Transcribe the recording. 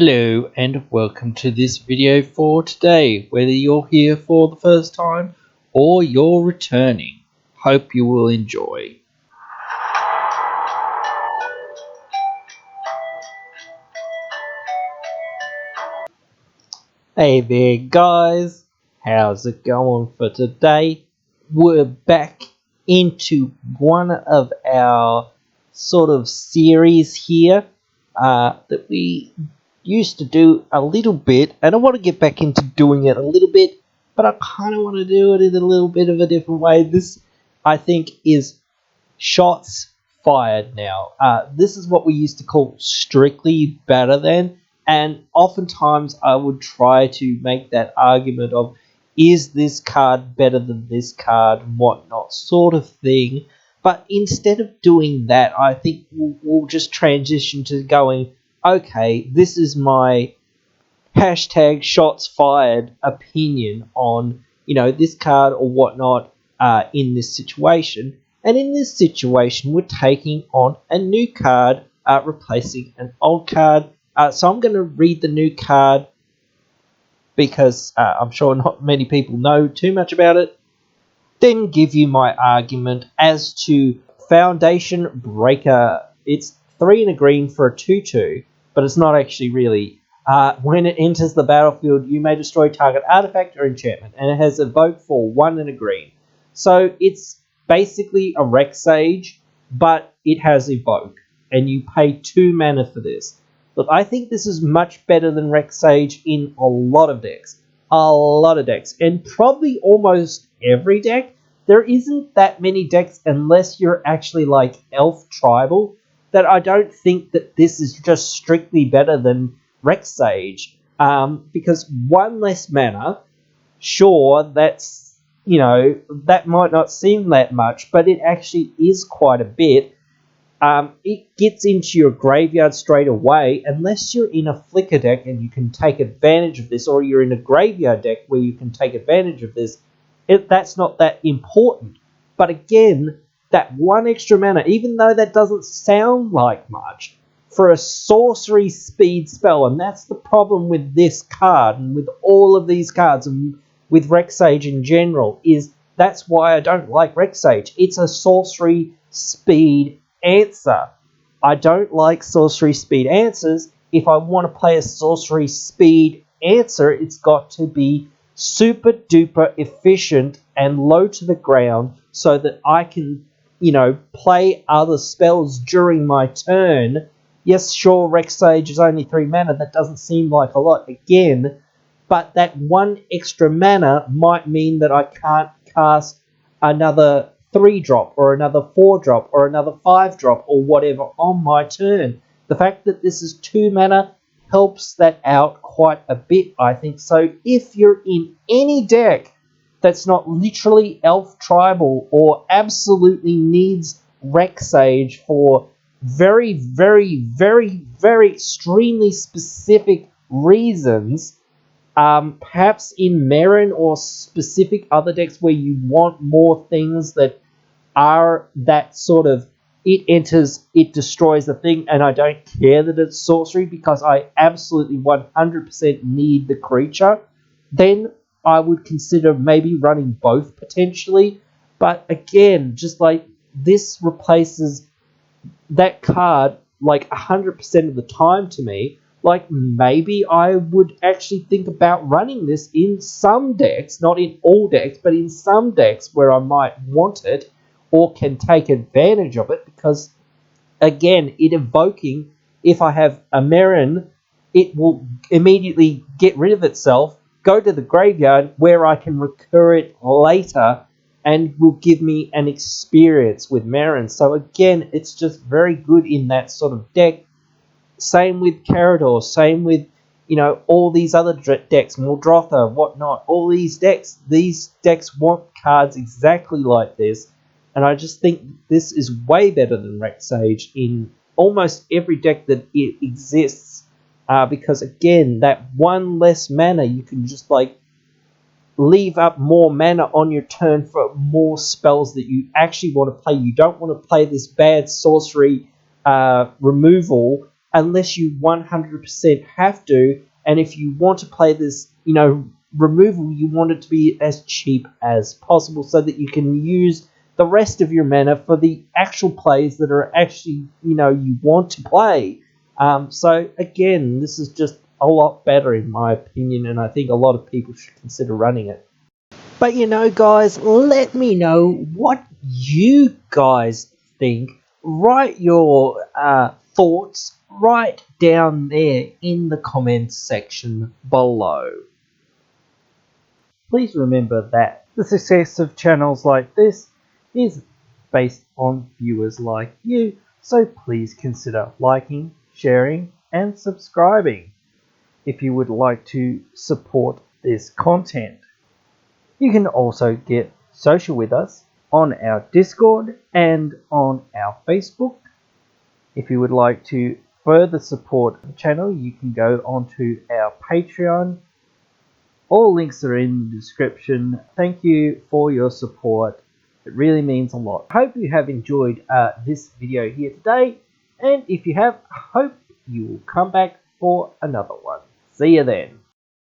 Hello and welcome to this video for today, whether you're here for the first time or you're returning. Hope you will enjoy. Hey there guys, how's it going for today? We're back into one of our sort of series here that we used to do a little bit, and I want to get back into doing it a little bit, but I kind of want to do it in a little bit of a different way. This, I think, is shots fired now. This is what we used to call strictly better than, and oftentimes I would try to make that argument of, is this card better than this card and whatnot sort of thing. But instead of doing that, I think we'll just transition to going, okay, this is my hashtag shots fired opinion on, this card or whatnot in this situation. And in this situation, we're taking on a new card, replacing an old card. So I'm going to read the new card because I'm sure not many people know too much about it. Then give you my argument as to Foundation Breaker. It's 3 and a green for a 2/2, but it's not actually really. When it enters the battlefield, you may destroy target artifact or enchantment, and it has evoke for 1 and a green. So it's basically a Rex Sage, but it has evoke, and you pay 2 mana for this. Look, I think this is much better than Rex Sage in a lot of decks. And probably almost every deck. There isn't that many decks, unless you're actually like Elf Tribal, that I don't think that this is just strictly better than Rex Sage. Because 1 less mana, sure, that's, that might not seem that much, but it actually is quite a bit. It gets into your graveyard straight away, unless you're in a Flicker deck and you can take advantage of this, or you're in a graveyard deck where you can take advantage of this. That's not that important. But again, that 1 extra mana, even though that doesn't sound like much, for a sorcery speed spell, and that's the problem with this card, and with all of these cards, and with Rex Sage in general, is that's why I don't like Rex Sage. It's a sorcery speed answer. I don't like sorcery speed answers. If I want to play a sorcery speed answer, it's got to be super duper efficient and low to the ground so that I can, play other spells during my turn. Yes, sure, Rex Sage is only 3 mana. That doesn't seem like a lot again, but that 1 extra mana might mean that I can't cast another 3-drop or another 4-drop or another 5-drop or whatever on my turn. The fact that this is 2 mana helps that out quite a bit, I think. So if you're in any deck that's not literally Elf Tribal or absolutely needs Rex Sage for very, very, very, very extremely specific reasons, perhaps in Merrin or specific other decks where you want more things that are that sort of, it enters, it destroys the thing, and I don't care that it's sorcery because I absolutely 100% need the creature, then I would consider maybe running both potentially. But again, just like this replaces that card like 100% of the time to me. Like, maybe I would actually think about running this in some decks, not in all decks, but in some decks where I might want it or can take advantage of it, because again, it evoking, if I have a Merrin, it will immediately get rid of itself, go to the graveyard where I can recur it later, and will give me an experience with Merrin. So again, it's just very good in that sort of deck. Same with Carador, same with, all these other decks, Muldrotha, whatnot. All these decks want cards exactly like this. And I just think this is way better than Rex Sage in almost every deck that it exists. Because again, that 1 less mana, you can just leave up more mana on your turn for more spells that you actually want to play. You don't want to play this bad sorcery removal unless you 100% have to. And if you want to play this, removal, you want it to be as cheap as possible so that you can use the rest of your mana for the actual plays that are actually, you want to play. So again, this is just a lot better in my opinion, and I think a lot of people should consider running it. But guys, let me know what you guys think. Write your thoughts right down there in the comments section below. Please remember that the success of channels like this is based on viewers like you, so please consider liking, sharing, and subscribing if you would like to support this content. You can also get social with us on our Discord and on our Facebook. If you would like to further support the channel, you can go onto our Patreon. All links are in the description. Thank you for your support. It really means a lot. I hope you have enjoyed this video here today. And if you have, I hope you will come back for another one. See you then.